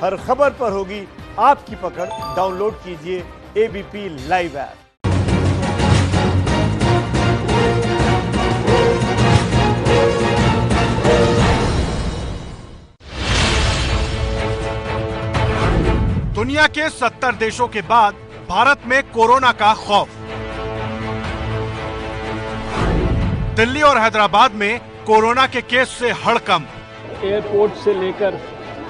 हर खबर पर होगी आपकी पकड़। डाउनलोड कीजिए एबीपी लाइव ऐप। दुनिया के 70 देशों के बाद भारत में कोरोना का खौफ। दिल्ली और हैदराबाद में कोरोना के केस से हड़कंप। एयरपोर्ट से लेकर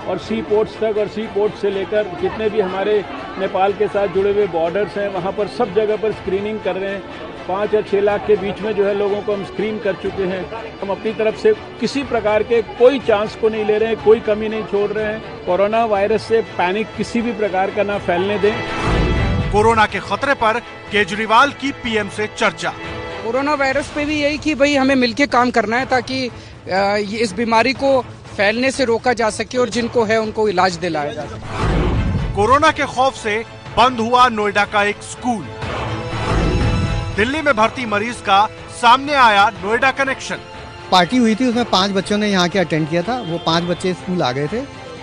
और सी पोर्ट्स तक और सी पोर्ट से लेकर जितने भी हमारे नेपाल के साथ जुड़े हुए बॉर्डर्स हैं, वहाँ पर सब जगह पर स्क्रीनिंग कर रहे हैं। 5 और 6 लाख के बीच में जो है लोगों को हम स्क्रीन कर चुके हैं। हम अपनी तरफ से किसी प्रकार के कोई चांस को नहीं ले रहे हैं, कोई कमी नहीं छोड़ रहे हैं। कोरोना वायरस से पैनिक किसी भी प्रकार का ना फैलने दें। कोरोना के खतरे पर केजरीवाल की पीएम से चर्चा। कोरोना वायरस पे भी यही कि भाई हमें मिलके काम करना है ताकि इस बीमारी को फैलने से रोका जा सके और जिनको है उनको इलाज दिलाया जा सके। कोरोना के खौफ से बंद हुआ नोएडा का एक स्कूल। दिल्ली में भर्ती मरीज का सामने आया नोएडा कनेक्शन। पार्टी हुई थी, उसमें 5 बच्चों ने यहाँ के अटेंड किया था। वो 5 बच्चे स्कूल आ गए थे,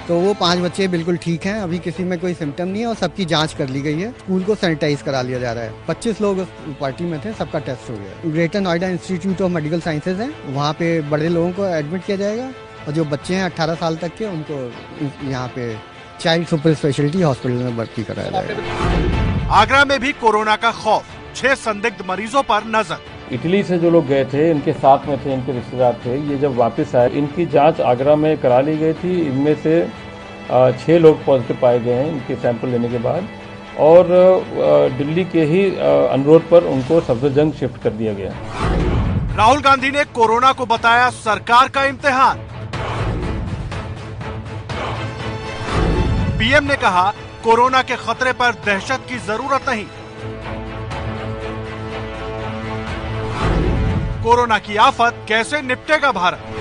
तो वो 5 बच्चे बिल्कुल ठीक हैं। अभी किसी में कोई सिम्टम नहीं है और सबकी जांच कर ली गई है। स्कूल को सैनिटाइज करा लिया जा रहा है। 25 लोग पार्टी में थे, सबका टेस्ट हो गया। Greater Noida institute of medical sciences है, वहाँ पे बड़े लोगों को एडमिट किया जाएगा और जो बच्चे हैं 18 साल तक के उनको यहाँ पे चाइल्ड सुपर स्पेशलिटी हॉस्पिटल में भर्ती कराया जाएगा। आगरा में भी कोरोना का खौफ। 6 संदिग्ध मरीजों पर नजर। इटली से जो लोग गए थे, इनके साथ में थे, इनके रिश्तेदार थे, ये जब वापस आए इनकी जांच आगरा में करा ली गई थी। इनमें से 6 लोग पॉजिटिव पाए गए हैं इनके सैंपल लेने के बाद, और दिल्ली के ही अनुरोध पर उनको सफदरजंग शिफ्ट कर दिया गया। राहुल गांधी ने कोरोना को बताया सरकार का इम्तिहान। पीएम ने कहा कोरोना के खतरे पर दहशत की जरूरत नहीं। कोरोना की आफत कैसे निपटेगा भारत?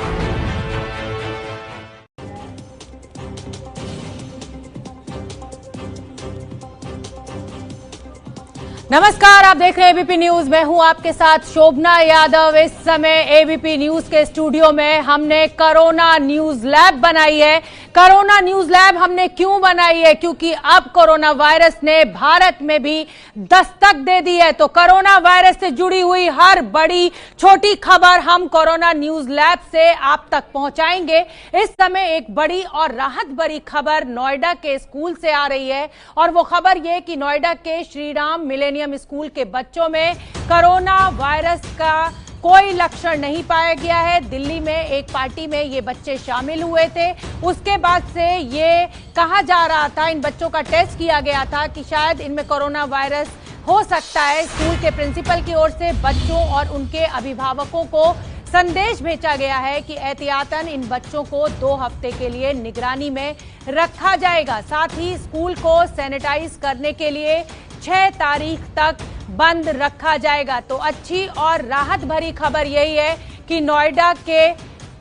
नमस्कार, आप देख रहे हैं एबीपी न्यूज। मैं हूं आपके साथ शोभना यादव। इस समय एबीपी न्यूज के स्टूडियो में हमने कोरोना न्यूज लैब बनाई है। कोरोना न्यूज लैब हमने क्यों बनाई है? क्योंकि अब कोरोना वायरस ने भारत में भी दस्तक दे दी है। तो कोरोना वायरस से जुड़ी हुई हर बड़ी छोटी खबर हम कोरोना न्यूज लैब से आप तक पहुंचाएंगे। इस समय एक बड़ी और राहत भरी खबर नोएडा के स्कूल से आ रही है, और वो खबर ये कि नोएडा के श्री राम मिलेनियम स्कूल के बच्चों में कोरोना वायरस का कोई लक्षण नहीं पाया गया है। दिल्ली में एक पार्टी में ये बच्चे शामिल हुए थे, उसके बाद से ये कहा जा रहा था, इन बच्चों का टेस्ट किया गया था कि शायद इनमें कोरोना वायरस हो सकता है। स्कूल के प्रिंसिपल की ओर से बच्चों और उनके अभिभावकों को संदेश भेजा गया है कि एहतियातन इन बच्चों को 2 हफ्ते के लिए निगरानी में रखा जाएगा। साथ ही स्कूल को सैनिटाइज करने के लिए 6 तारीख तक बंद रखा जाएगा। तो अच्छी और राहत भरी खबर यही है कि नोएडा के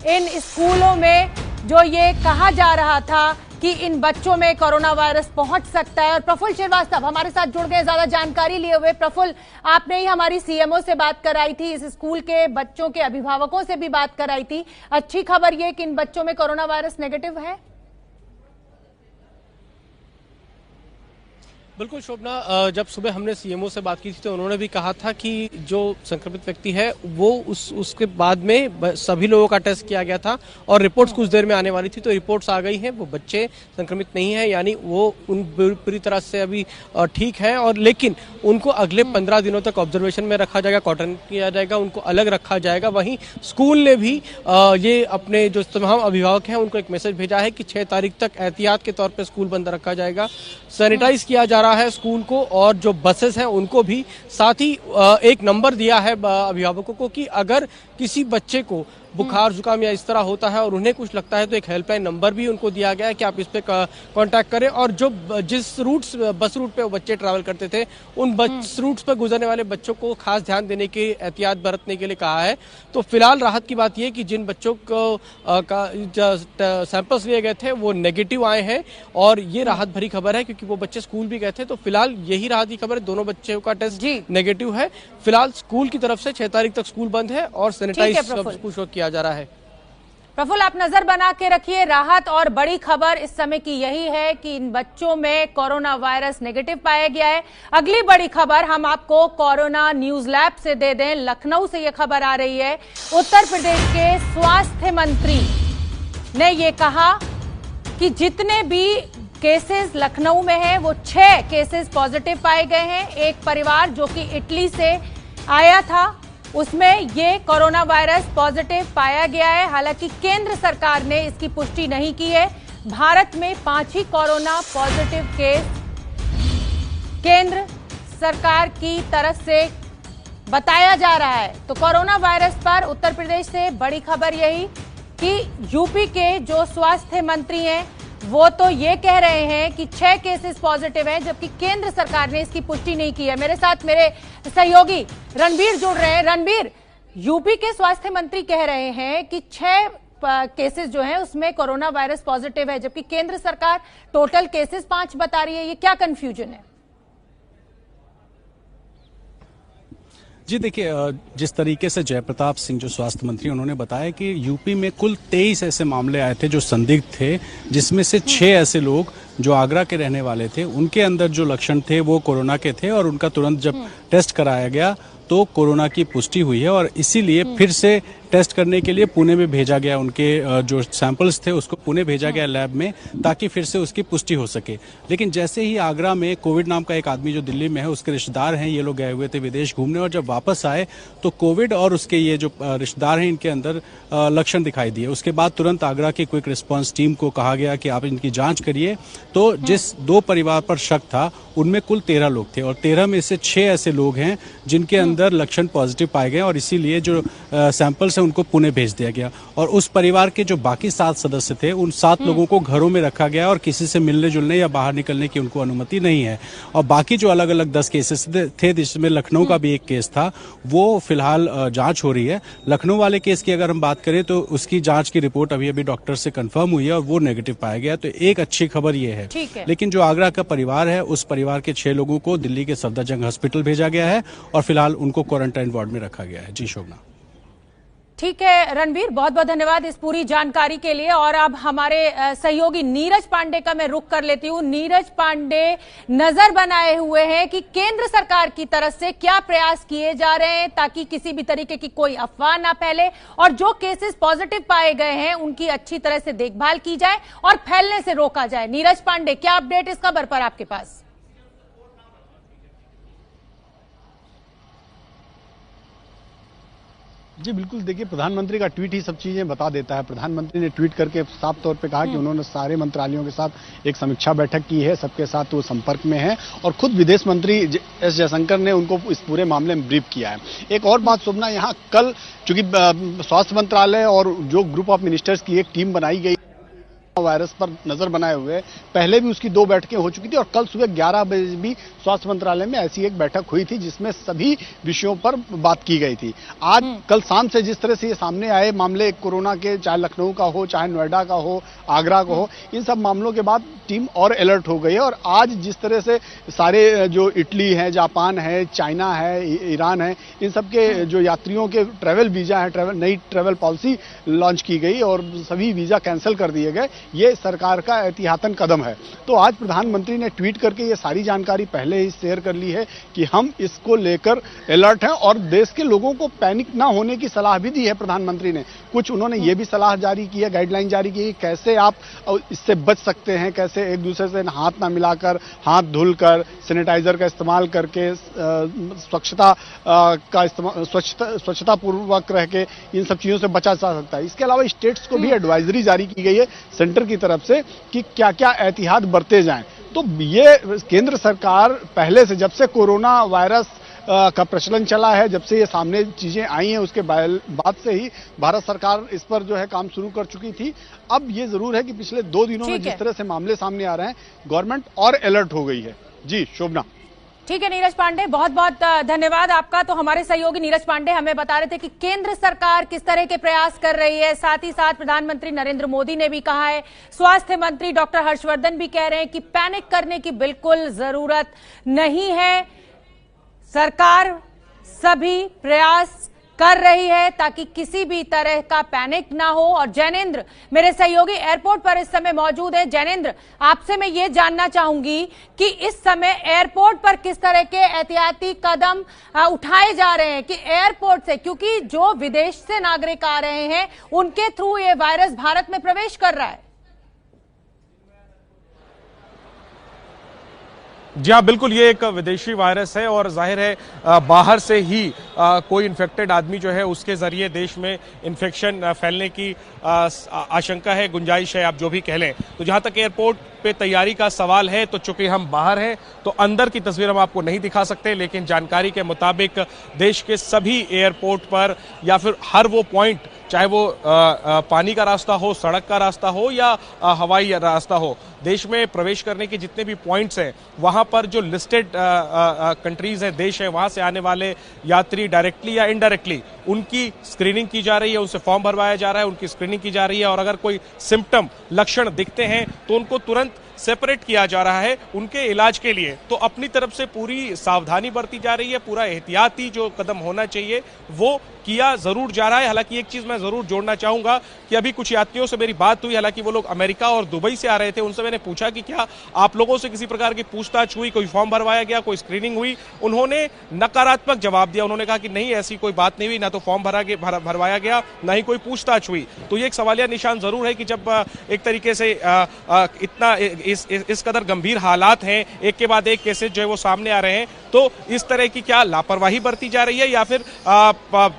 इन स्कूलों में जो ये कहा जा रहा था कि इन बच्चों में कोरोना वायरस पहुंच सकता है। और प्रफुल्ल श्रीवास्तव हमारे साथ जुड़ गए ज्यादा जानकारी लिए हुए। प्रफुल्ल, आपने ही हमारी सीएमओ से बात कराई थी, इस स्कूल के बच्चों के अभिभावकों से भी बात कराई थी। अच्छी खबर ये कि इन बच्चों में कोरोना वायरस नेगेटिव है। बिल्कुल शोभना, जब सुबह हमने सीएमओ से बात की थी तो उन्होंने भी कहा था कि जो संक्रमित व्यक्ति है वो उसके बाद में सभी लोगों का टेस्ट किया गया था और रिपोर्ट्स कुछ देर में आने वाली थी। तो रिपोर्ट्स आ गई हैं, वो बच्चे संक्रमित नहीं है, यानी वो उन पूरी तरह से अभी ठीक है। और लेकिन उनको अगले 15 दिनों तक ऑब्जर्वेशन में रखा जाएगा, क्वारंटाइन किया जाएगा, उनको अलग रखा जाएगा। वहीं स्कूल ने भी ये अपने जो तमाम अभिभावक हैं उनको एक मैसेज भेजा है कि 6 तारीख तक एहतियात के तौर पर स्कूल बंद रखा जाएगा, सैनिटाइज किया जा रहा है स्कूल को, और जो बसेस हैं उनको भी। साथ ही एक नंबर दिया है अभिभावकों को कि अगर किसी बच्चे को बुखार जुकाम या इस तरह होता है और उन्हें कुछ लगता है तो एक हेल्पलाइन नंबर भी उनको दिया गया है कि आप इस पे कांटेक्ट करें। और जो जिस बस रूट पे वो बच्चे ट्रैवल करते थे उन बस रूट्स पर गुजरने वाले बच्चों को खास ध्यान देने की एहतियात बरतने के लिए कहा है। तो फिलहाल राहत की बात यह कि जिन बच्चों को सैंपल्स लिए गए थे वो नेगेटिव आए हैं, और ये राहत भरी खबर है क्योंकि वो बच्चे स्कूल भी गए थे। तो फिलहाल यही राहत की खबर है, दोनों बच्चों का टेस्ट नेगेटिव है। फिलहाल स्कूल की तरफ से 6 तारीख तक स्कूल बंद है और सैनिटाइज सब कुछ किया जा रहा है। प्रफुल्ल, आप नजर बना के रखिए। राहत और बड़ी खबर इस समय की यही है कि इन बच्चों में कोरोना वायरस नेगेटिव पाया गया है। अगली बड़ी खबर हम आपको कोरोना न्यूज लैब से दे दें। लखनऊ से यह खबर आ रही है। उत्तर प्रदेश के स्वास्थ्य मंत्री ने यह कहा कि जितने भी केसेस लखनऊ में हैं वो 6 केसेस पॉजिटिव पाए गए हैं। एक परिवार जो कि इटली से आया था उसमें ये कोरोना वायरस पॉजिटिव पाया गया है। हालांकि केंद्र सरकार ने इसकी पुष्टि नहीं की है। भारत में 5 ही कोरोना पॉजिटिव केस केंद्र सरकार की तरफ से बताया जा रहा है। तो कोरोना वायरस पर उत्तर प्रदेश से बड़ी खबर यही कि यूपी के जो स्वास्थ्य मंत्री हैं वो तो ये कह रहे हैं कि 6 केसेस पॉजिटिव हैं, जबकि केंद्र सरकार ने इसकी पुष्टि नहीं की है। मेरे साथ मेरे सहयोगी रणबीर जुड़ रहे हैं। रणबीर, यूपी के स्वास्थ्य मंत्री कह रहे हैं कि 6 केसेस जो हैं उसमें कोरोना वायरस पॉजिटिव है, जबकि केंद्र सरकार टोटल केसेस 5 बता रही है। ये क्या कंफ्यूजन है? जी देखिए, जिस तरीके से जयप्रताप सिंह जो स्वास्थ्य मंत्री उन्होंने बताया कि यूपी में कुल 23 ऐसे मामले आए थे जो संदिग्ध थे, जिसमें से 6 ऐसे लोग जो आगरा के रहने वाले थे उनके अंदर जो लक्षण थे वो कोरोना के थे और उनका तुरंत जब टेस्ट कराया गया तो कोरोना की पुष्टि हुई है और इसीलिए फिर से टेस्ट करने के लिए पुणे में भेजा गया। उनके जो सैंपल्स थे उसको पुणे भेजा गया लैब में ताकि फिर से उसकी पुष्टि हो सके। लेकिन जैसे ही आगरा में कोविड नाम का एक आदमी जो दिल्ली में है उसके रिश्तेदार हैं, ये लोग गए हुए थे विदेश घूमने और जब वापस आए तो कोविड और उसके ये जो रिश्तेदार हैं इनके अंदर लक्षण दिखाई दिए। उसके बाद तुरंत आगरा की क्विक रिस्पांस टीम को कहा गया कि आप इनकी जांच करिए। तो जिस 2 परिवार पर शक था उनमें कुल 13 लोग थे और 13 में से 6 ऐसे लोग हैं जिनके अंदर लक्षण पॉजिटिव पाए गए और इसीलिए जो सैंपल्स हैं उनको पुणे भेज दिया गया। और उस परिवार के जो बाकी 7 सदस्य थे उन 7 लोगों को घरों में रखा गया और किसी से मिलने जुलने या बाहर निकलने की उनको अनुमति नहीं है। और बाकी जो अलग अलग 10 केसेस थे जिसमें लखनऊ का भी एक केस था वो फिलहाल जांच हो रही है। लखनऊ वाले केस की अगर हम बात करें तो उसकी जांच की रिपोर्ट अभी अभी डॉक्टर से कंफर्म हुई है और वो नेगेटिव पाया गया। तो एक अच्छी खबर ये है। लेकिन जो आगरा का परिवार है उस परिवार के 6 लोगों को दिल्ली के सफदरजंग हॉस्पिटल भेजा गया है और फिलहाल उनको क्वारंटाइन वार्ड में रखा गया है। जी शोभना। ठीक है रणबीर, बहुत बहुत धन्यवाद इस पूरी जानकारी के लिए। और अब हमारे सहयोगी नीरज पांडे का मैं रुख कर लेती हूँ। नीरज पांडे नजर बनाए हुए हैं कि केंद्र सरकार की तरफ से क्या प्रयास किए जा रहे हैं ताकि किसी भी तरीके की कोई अफवाह ना फैले और जो केसेस पॉजिटिव पाए गए हैं उनकी अच्छी तरह से देखभाल की जाए और फैलने से रोका जाए। नीरज पांडे, क्या अपडेट इस खबर पर आपके पास? जी बिल्कुल, देखिए प्रधानमंत्री का ट्वीट ही सब चीजें बता देता है। प्रधानमंत्री ने ट्वीट करके साफ तौर पे कहा कि उन्होंने सारे मंत्रालयों के साथ एक समीक्षा बैठक की है, सबके साथ वो संपर्क में है और खुद विदेश मंत्री एस जयशंकर ने उनको इस पूरे मामले में ब्रीफ किया है। एक और बात सुनना, यहाँ कल चूंकि स्वास्थ्य मंत्रालय और जो ग्रुप ऑफ मिनिस्टर्स की एक टीम बनाई गई वायरस पर नजर बनाए हुए, पहले भी उसकी 2 बैठकें हो चुकी थी और कल सुबह 11 बजे भी स्वास्थ्य मंत्रालय में ऐसी एक बैठक हुई थी जिसमें सभी विषयों पर बात की गई थी। आज कल शाम से जिस तरह से ये सामने आए मामले कोरोना के, चाहे लखनऊ का हो, चाहे नोएडा का हो, आगरा का हो, इन सब मामलों के बाद टीम और अलर्ट हो गई है। और आज जिस तरह से सारे जो इटली है, जापान है, चाइना है, ईरान है, इन सब के जो यात्रियों के ट्रैवल वीजा है, नई ट्रैवल पॉलिसी लॉन्च की गई और सभी वीजा कैंसिल कर दिए गए। ये सरकार का एहतियातन कदम है। तो आज प्रधानमंत्री ने ट्वीट करके ये सारी जानकारी पहले ही शेयर कर ली है कि हम इसको लेकर अलर्ट हैं और देश के लोगों को पैनिक ना होने की सलाह भी दी है प्रधानमंत्री ने। कुछ उन्होंने ये भी सलाह जारी की है, गाइडलाइन जारी की है कैसे आप इससे बच सकते हैं, कैसे एक दूसरे से हाथ ना मिलाकर, हाथ धुलकर, सैनिटाइजर का इस्तेमाल करके, स्वच्छता का इस्तेमाल, स्वच्छता पूर्वक रह के इन सब चीजों से बचा जा सकता है। इसके अलावा स्टेट्स को भी एडवाइजरी जारी की गई है सेंटर की तरफ से कि क्या क्या एहतियात बरते जाएं। तो ये केंद्र सरकार पहले से, जब से कोरोना वायरस का प्रचलन चला है, जब से ये सामने चीजें आई हैं उसके बाद से ही भारत सरकार इस पर जो है काम शुरू कर चुकी थी। अब ये जरूर है कि पिछले 2 दिनों में जिस तरह से मामले सामने आ रहे हैं, गवर्नमेंट और अलर्ट हो गई है। जी शोभना। ठीक है नीरज पांडे, बहुत बहुत धन्यवाद आपका। तो हमारे सहयोगी नीरज पांडे हमें बता रहे थे कि केंद्र सरकार किस तरह के प्रयास कर रही है। साथ ही साथ प्रधानमंत्री नरेंद्र मोदी ने भी कहा है, स्वास्थ्य मंत्री डॉक्टर हर्षवर्धन भी कह रहे हैं कि पैनिक करने की बिल्कुल जरूरत नहीं है। सरकार सभी प्रयास कर रही है ताकि किसी भी तरह का पैनिक ना हो। और जैनेंद्र मेरे सहयोगी एयरपोर्ट पर इस समय मौजूद है। जैनेंद्र, आपसे मैं ये जानना चाहूंगी कि इस समय एयरपोर्ट पर किस तरह के एहतियाती कदम उठाए जा रहे हैं कि एयरपोर्ट से, क्योंकि जो विदेश से नागरिक आ रहे हैं उनके थ्रू ये वायरस भारत में प्रवेश कर रहा है। जी हाँ, बिल्कुल, ये एक विदेशी वायरस है और जाहिर है बाहर से ही कोई इन्फेक्टेड आदमी जो है उसके जरिए देश में इन्फेक्शन फैलने की आशंका है, गुंजाइश है, आप जो भी कह लें। तो जहां तक एयरपोर्ट पे तैयारी का सवाल है तो चूंकि हम बाहर हैं तो अंदर की तस्वीर हम आपको नहीं दिखा सकते, लेकिन जानकारी के मुताबिक देश के सभी एयरपोर्ट पर या फिर हर वो पॉइंट, चाहे वो पानी का रास्ता हो, सड़क का रास्ता हो या हवाई रास्ता हो, देश में प्रवेश करने के जितने भी पॉइंट्स हैं वहां पर जो लिस्टेड कंट्रीज हैं, देश है, वहां से आने वाले यात्री डायरेक्टली या इनडायरेक्टली उनकी स्क्रीनिंग की जा रही है, उनसे फॉर्म भरवाया जा रहा है, उनकी स्क्रीनिंग की जा रही है और अगर कोई सिम्टम, लक्षण दिखते हैं तो उनको तुरंत सेपरेट किया जा रहा है उनके इलाज के लिए। तो अपनी तरफ से पूरी सावधानी बरती जा रही है, पूरा एहतियाती जो कदम होना चाहिए वो किया जरूर जा रहा है। हालांकि एक चीज मैं जरूर जोड़ना चाहूंगा कि अभी कुछ यात्रियों से मेरी बात हुई, हालांकि वो लोग अमेरिका और दुबई से आ रहे थे, उनसे मैंने पूछा कि क्या आप लोगों से किसी प्रकार की पूछताछ हुई, कोई फॉर्म भरवाया गया, कोई स्क्रीनिंग हुई। उन्होंने नकारात्मक जवाब दिया, उन्होंने कहा कि नहीं, ऐसी कोई बात नहीं हुई, ना तो फॉर्म भरवाया गया, ना ही कोई पूछताछ हुई। तो ये एक सवालिया निशान जरूर है कि जब एक तरीके से इतना इस कदर गंभीर हालात हैं, एक के बाद एक केसेस जो है वो सामने आ रहे हैं, तो इस तरह की क्या लापरवाही बरती जा रही है या फिर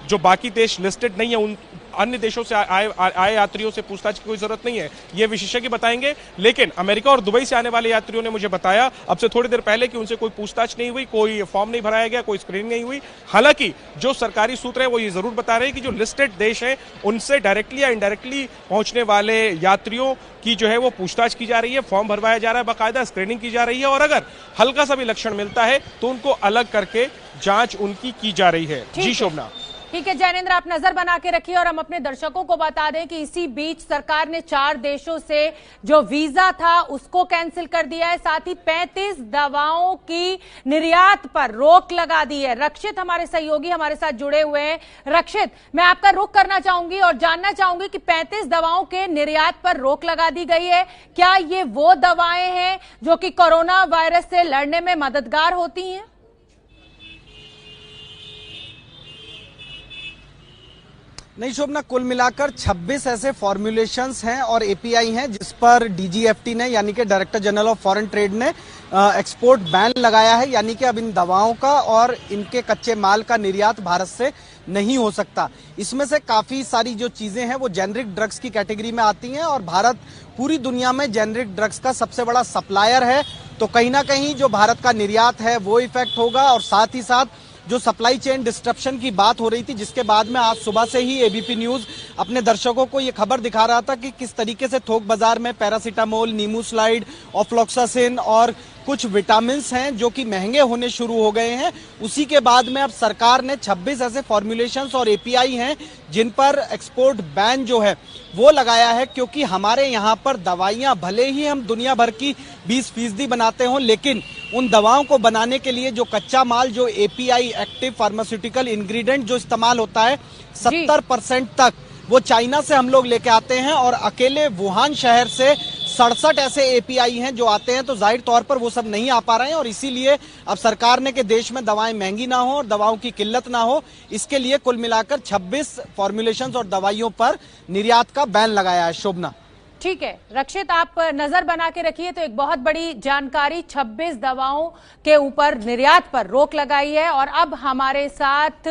जो बाकी देश लिस्टेड नहीं है उन अन्य देशों से आए यात्रियों से पूछताछ की कोई जरूरत नहीं है, ये विशेषज्ञ बताएंगे। लेकिन अमेरिका और दुबई से आने वाले यात्रियों ने मुझे बताया अब से थोड़ी देर पहले कि उनसे कोई पूछताछ नहीं हुई, कोई फॉर्म नहीं भराया गया, कोई स्क्रीनिंग नहीं हुई। हालांकि जो सरकारी सूत्र है वो ये जरूर बता रहे हैं कि जो लिस्टेड देश हैं उनसे डायरेक्टली या इनडायरेक्टली पहुंचने वाले यात्रियों की जो है वो पूछताछ की जा रही है, फॉर्म भरवाया जा रहा है, बाकायदा स्क्रीनिंग की जा रही है और अगर हल्का सा भी लक्षण मिलता है तो उनको अलग करके जांच उनकी की जा रही है। जी शोभना। ठीक है जैनेंद्र, आप नजर बना के रखिए और हम अपने दर्शकों को बता दें कि इसी बीच सरकार ने 4 देशों से जो वीजा था उसको कैंसिल कर दिया है, साथ ही 35 दवाओं की निर्यात पर रोक लगा दी है। रक्षित हमारे सहयोगी हमारे साथ जुड़े हुए हैं। रक्षित, मैं आपका रुख करना चाहूंगी और जानना चाहूंगी कि 35 दवाओं के निर्यात पर रोक लगा दी गई है, क्या ये वो दवाएं हैं जो कि कोरोना वायरस से लड़ने में मददगार होती हैं? नहीं शोभना, कुल मिलाकर 26 ऐसे फॉर्मुलेशंस हैं और एपीआई हैं जिस पर डीजीएफटी ने यानी कि director general of foreign trade ने एक्सपोर्ट बैन लगाया है, यानी कि अब इन दवाओं का और इनके कच्चे माल का निर्यात भारत से नहीं हो सकता। इसमें से काफी सारी जो चीजें हैं वो जेनरिक ड्रग्स की कैटेगरी में आती हैं और भारत पूरी दुनिया में जेनरिक ड्रग्स का सबसे बड़ा सप्लायर है, तो कहीं ना कहीं जो भारत का निर्यात है वो इफेक्ट होगा। और साथ ही साथ जो सप्लाई चेन डिस्ट्रप्शन की बात हो रही थी, जिसके बाद में आज सुबह से ही एबीपी न्यूज अपने दर्शकों को ये खबर दिखा रहा था कि किस तरीके से थोक बाजार में पैरासीटामोल, नीमूस्लाइड, ऑफ्लॉक्सासिन और कुछ विटामिन्स हैं जो कि महंगे होने शुरू हो गए हैं। उसी के बाद में अब सरकार ने 26 ऐसे फॉर्मुलेशंस और एपीआई हैं जिन पर एक्सपोर्ट बैन जो है वो लगाया है, क्योंकि हमारे यहाँ पर दवाइयाँ भले ही हम दुनिया भर की 20% बनाते हों, लेकिन उन दवाओं को बनाने के लिए जो कच्चा माल, जो एपीआई एक्टिव फार्मास्यूटिकल इंग्रेडिएंट जो इस्तेमाल होता है 70% तक वो चाइना से हम लोग लेके आते हैं और अकेले वुहान शहर से 67 ऐसे एपीआई हैं जो आते हैं, तो जाहिर तौर पर वो सब नहीं आ पा रहे हैं और इसीलिए अब सरकार ने कि देश में दवाएं महंगी ना हो और दवाओं की किल्लत ना हो, इसके लिए कुल मिलाकर 26 फॉर्मुलेशंस और दवाइयों पर निर्यात का बैन लगाया है। शोभना। ठीक है रक्षित, आप नजर बना के रखिए। तो एक बहुत बड़ी जानकारी, 26 दवाओं के ऊपर निर्यात पर रोक लगाई है। और अब हमारे साथ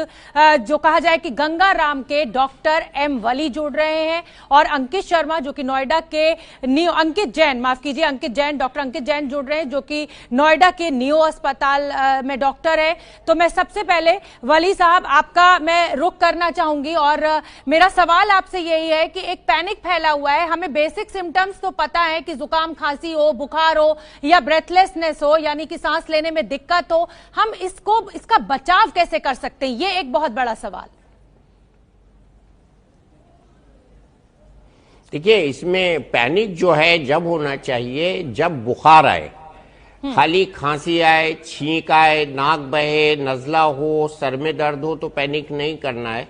जो कहा जाए कि गंगाराम के डॉक्टर एम वली जुड़ रहे हैं और अंकित शर्मा जो कि नोएडा के अंकित जैन डॉक्टर अंकित जैन जुड़ रहे हैं जो कि नोएडा के नियो अस्पताल में डॉक्टर है। तो मैं सबसे पहले वली साहब आपका मैं रुख करना चाहूंगी और मेरा सवाल आपसे यही है कि एक पैनिक फैला हुआ है। हमें बेसिक सिम्टम्स तो पता है कि जुकाम, खांसी हो, बुखार हो या ब्रेथलेसनेस हो यानी कि सांस लेने में दिक्कत हो, हम इसका बचाव कैसे कर सकते हैं, ये एक बहुत बड़ा सवाल। देखिए, इसमें पैनिक जो है जब होना चाहिए जब बुखार आए, खाली खांसी आए, छींक आए, नाक बहे, नजला हो, सर में दर्द हो तो पैनिक नहीं करना है।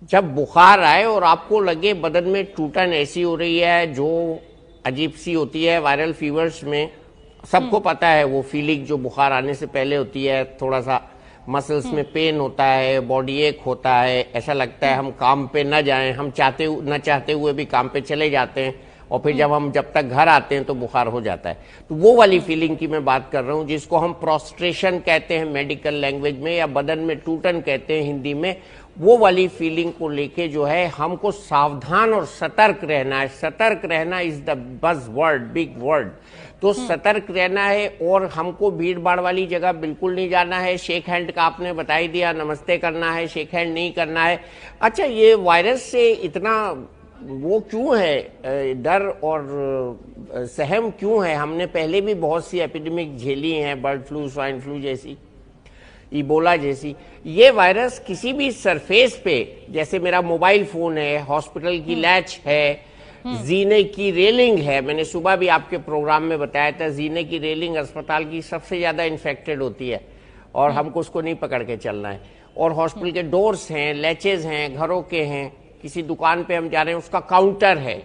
जब बुखार आए और आपको लगे बदन में टूटन ऐसी हो रही है जो अजीब सी होती है वायरल फीवर्स में, सबको पता है वो फीलिंग जो बुखार आने से पहले होती है, थोड़ा सा मसल्स में पेन होता है, बॉडी एक होता है, ऐसा लगता है हम काम पे न जाएं, हम न चाहते हुए भी काम पे चले जाते हैं और फिर जब तक घर आते हैं तो बुखार हो जाता है। तो वो वाली फीलिंग की मैं बात कर रहा हूँ, जिसको हम प्रोस्ट्रेशन कहते हैं मेडिकल लैंग्वेज में, या बदन में टूटन कहते हैं हिंदी में। वो वाली फीलिंग को लेके जो है हमको सावधान और सतर्क रहना है। सतर्क रहना इज द बज वर्ड, बिग वर्ड। तो सतर्क रहना है और हमको भीड़ भाड़ वाली जगह बिल्कुल नहीं जाना है। शेक हैंड का आपने बता ही दिया, नमस्ते करना है, शेक हैंड नहीं करना है। अच्छा, ये वायरस से इतना वो क्यों है, डर और सहम क्यों है? हमने पहले भी बहुत सी एपिडेमिक झेली हैं, बर्ड फ्लू, स्वाइन फ्लू जैसी, इबोला जैसी। ये वायरस किसी भी सरफेस पे, जैसे मेरा मोबाइल फोन है, हॉस्पिटल की लैच है, जीने की रेलिंग है, मैंने सुबह भी आपके प्रोग्राम में बताया था, जीने की रेलिंग अस्पताल की सबसे ज्यादा इन्फेक्टेड होती है और हमको उसको नहीं पकड़ के चलना है। और हॉस्पिटल के डोर्स हैं, लैचेज हैं, घरों के हैं, किसी दुकान पे हम जा रहे हैं उसका काउंटर है,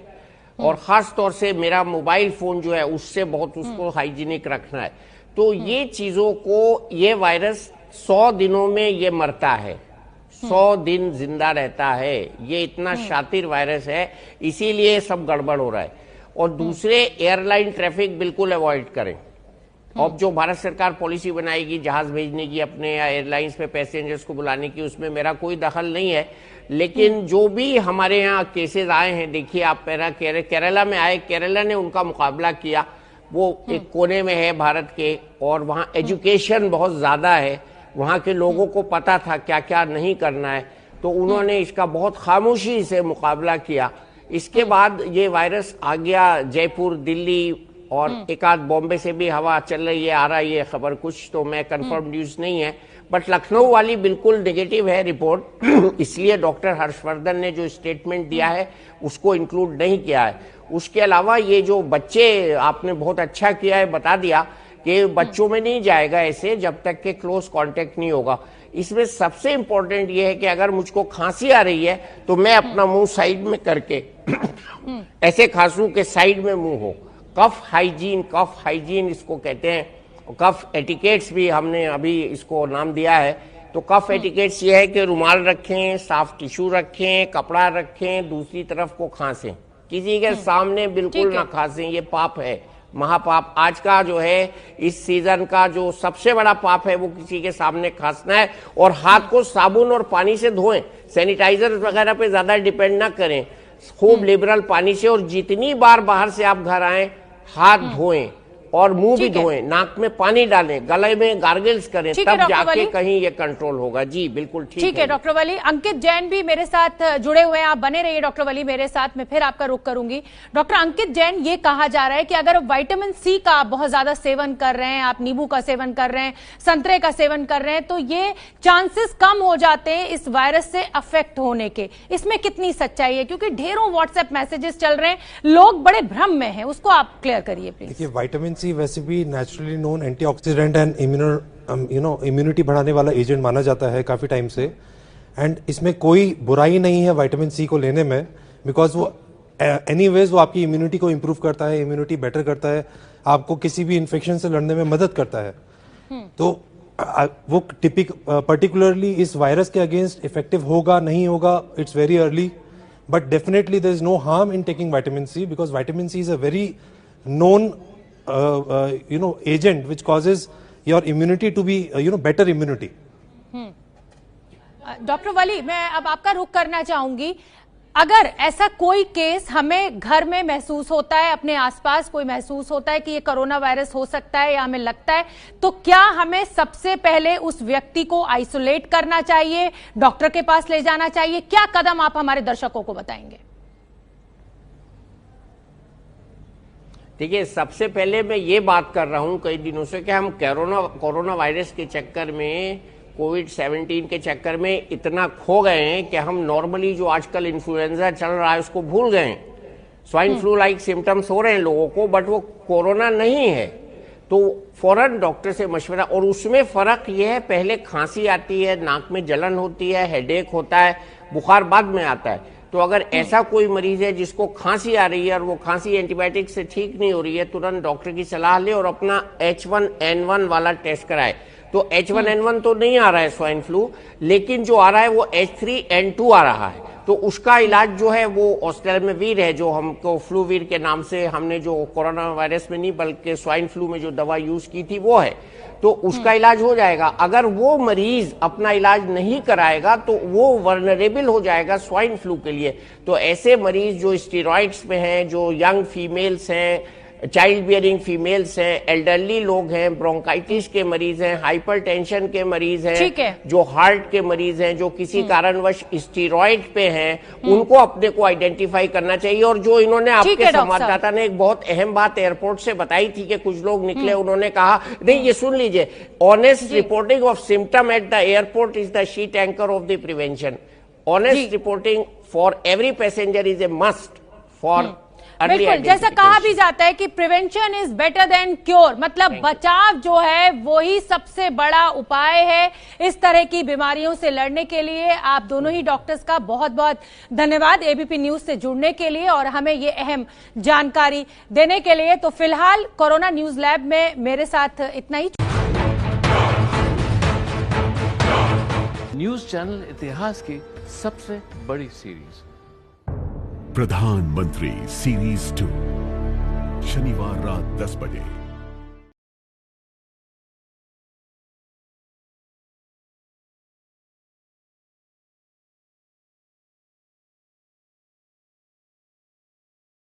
और खास तौर से मेरा मोबाइल फोन जो है उससे बहुत उसको हाइजीनिक रखना है। तो ये चीजों को, ये वायरस 100 दिनों में ये मरता है, 100 दिन जिंदा रहता है। ये इतना शातिर वायरस है, इसीलिए सब गड़बड़ हो रहा है। और दूसरे, एयरलाइन ट्रैफिक बिल्कुल अवॉइड करें। अब जो भारत सरकार पॉलिसी बनाएगी जहाज भेजने की अपने, या एयरलाइंस पे पैसेंजर्स को बुलाने की, उसमें मेरा कोई दखल नहीं है। लेकिन जो भी हमारे यहाँ केसेस आए हैं, देखिए आप, केरला में आए, केरला ने उनका मुकाबला किया, वो एक कोने में है भारत के, और वहाँ एजुकेशन बहुत ज्यादा है, वहां के लोगों को पता था क्या क्या नहीं करना है, तो उन्होंने इसका बहुत खामोशी से मुकाबला किया। इसके बाद ये वायरस आ गया जयपुर, दिल्ली, और एक आध बॉम्बे से भी हवा चल रही है, आ रही है खबर कुछ, तो मैं कंफर्म न्यूज नहीं है, बट लखनऊ वाली बिल्कुल नेगेटिव है रिपोर्ट। इसलिए डॉक्टर हर्षवर्धन ने जो स्टेटमेंट दिया है उसको इंक्लूड नहीं किया है। उसके अलावा ये जो बच्चे, आपने बहुत अच्छा किया है, बता दिया कि बच्चों में नहीं जाएगा ऐसे जब तक के क्लोज कांटेक्ट नहीं होगा। इसमें सबसे इंपॉर्टेंट ये है कि अगर मुझको खांसी आ रही है तो मैं अपना मुंह साइड में करके ऐसे खांसूं कि साइड में मुंह हो। कफ हाइजीन इसको कहते हैं। कफ एटिकेट्स भी हमने अभी इसको नाम दिया है। तो कफ एटिकेट्स ये है कि रुमाल रखें, साफ टिश्यू रखें, कपड़ा रखें, दूसरी तरफ को खांसें, किसी के सामने बिल्कुल ना खांसें, ये पाप है, महापाप। आज का जो है इस सीजन का जो सबसे बड़ा पाप है वो किसी के सामने खांसना है। और हाथ को साबुन और पानी से धोएं, सैनिटाइजर वगैरह पे ज्यादा डिपेंड ना करें, खूब लिबरल पानी से। और जितनी बार बाहर से आप घर आए हाथ धोएं और मुंह भी धोएं, नाक में पानी डालें, गले में गार्गल्स करें, तब जाके कहीं ये कंट्रोल होगा। जी बिल्कुल ठीक है डॉक्टर वली। अंकित जैन भी मेरे साथ जुड़े हुए हैं, आप बने रहिए डॉक्टर वली मेरे साथ में, फिर आपका रुख करूंगी। डॉक्टर अंकित जैन, ये कहा जा रहा है कि अगर विटामिन सी का आप बहुत ज्यादा सेवन कर रहे हैं, आप नींबू का सेवन कर रहे हैं, संतरे का सेवन कर रहे हैं, तो ये चांसेस कम हो जाते हैं इस वायरस से अफेक्ट होने के। इसमें कितनी सच्चाई है? क्योंकि ढेरों व्हाट्सएप मैसेजेस चल रहे हैं, लोग बड़े भ्रम में हैं, उसको आप क्लियर करिए प्लीज। देखिए, विटामिन सी वैसे भी naturally known antioxidant and immunity बढ़ाने वाला एजेंट माना जाता है काफी टाइम से। एंड इसमें कोई बुराई नहीं है विटामिन सी को लेने में, बिकॉज वो एनीवेज वो आपकी इम्यूनिटी को इंप्रूव करता है, इम्यूनिटी बेटर करता है, आपको किसी भी इन्फेक्शन से लड़ने में मदद करता है। तो वो पर्टिकुलरली इस वायरस के अगेंस्ट इफेक्टिव होगा नहीं होगा, it's very early, but definitely there is no harm in taking vitamin C, because vitamin C is a very known agent which causes your immunity to be better immunity. Doctor Wali, मैं अब आपका रुख करना चाहूंगी। अगर ऐसा कोई केस हमें घर में महसूस होता है, अपने आसपास कोई महसूस होता है कि ये कोरोना वायरस हो सकता है या हमें लगता है, तो क्या हमें सबसे पहले उस व्यक्ति को आइसोलेट करना चाहिए, डॉक्टर के पास ले जाना चाहिए? क्या कदम आप हमारे दर्शकों को बताएंगे? देखिए, सबसे पहले मैं ये बात कर रहा हूं कई दिनों से कि हम कोरोना वायरस के चक्कर में, कोविड-19 के चक्कर में इतना खो गए हैं कि हम नॉर्मली जो आजकल इन्फ्लुएंजा चल रहा है उसको भूल गए हैं। स्वाइन फ्लू लाइक सिम्टम्स हो रहे हैं लोगों को, बट वो कोरोना नहीं है। तो फौरन डॉक्टर से मशवरा। और उसमें फर्क यह है, पहले खांसी आती है, नाक में जलन होती है, हेडेक होता है, बुखार बाद में आता है। तो अगर ऐसा कोई मरीज है जिसको खांसी आ रही है और वो खांसी एंटीबायोटिक से ठीक नहीं हो रही है, तुरंत डॉक्टर की सलाह ले और अपना H1N1 वाला टेस्ट कराए। तो H1N1 तो नहीं आ रहा है स्वाइन फ्लू, लेकिन जो आ रहा है वो H3N2 आ रहा है। तो उसका इलाज जो है वो ऑस्टेलमेवीर है, जो हमको फ्लूवीर के नाम से हमने जो कोरोना वायरस में नहीं बल्कि स्वाइन फ्लू में जो दवा यूज की थी वो है। तो उसका इलाज हो जाएगा। अगर वो मरीज अपना इलाज नहीं कराएगा तो वो वर्नरेबल हो जाएगा स्वाइन फ्लू के लिए। तो ऐसे मरीज जो स्टेरॉइड्स में हैं, जो यंग फीमेल्स हैं, चाइल्ड बियरिंग फीमेल्स हैं, एल्डरली लोग हैं, ब्रोंकाइटिस के मरीज हैं, हाइपरटेंशन के मरीज हैं, जो हार्ट के मरीज हैं, जो किसी कारणवश स्टेरॉइड पे हैं, उनको अपने को आइडेंटिफाई करना चाहिए। और जो इन्होंने आपके संवाददाता ने एक बहुत अहम बात एयरपोर्ट से बताई थी कि कुछ लोग निकले, उन्होंने कहा, नहीं ये सुन लीजिए, honest reporting of symptom at the airport is the sheet anchor of the prevention. Honest reporting for every passenger is a must for. बिल्कुल, जैसा कहा भी जाता है कि prevention is better than cure, मतलब बचाव जो है वो ही सबसे बड़ा उपाय है इस तरह की बीमारियों से लड़ने के लिए। आप दोनों ही डॉक्टर्स का बहुत बहुत धन्यवाद एबीपी न्यूज से जुड़ने के लिए और हमें ये अहम जानकारी देने के लिए। तो फिलहाल कोरोना न्यूज लैब में मेरे साथ इतना ही। न्यूज चैनल इतिहास की सबसे बड़ी सीरीज प्रधानमंत्री सीरीज 2 शनिवार रात 10 बजे।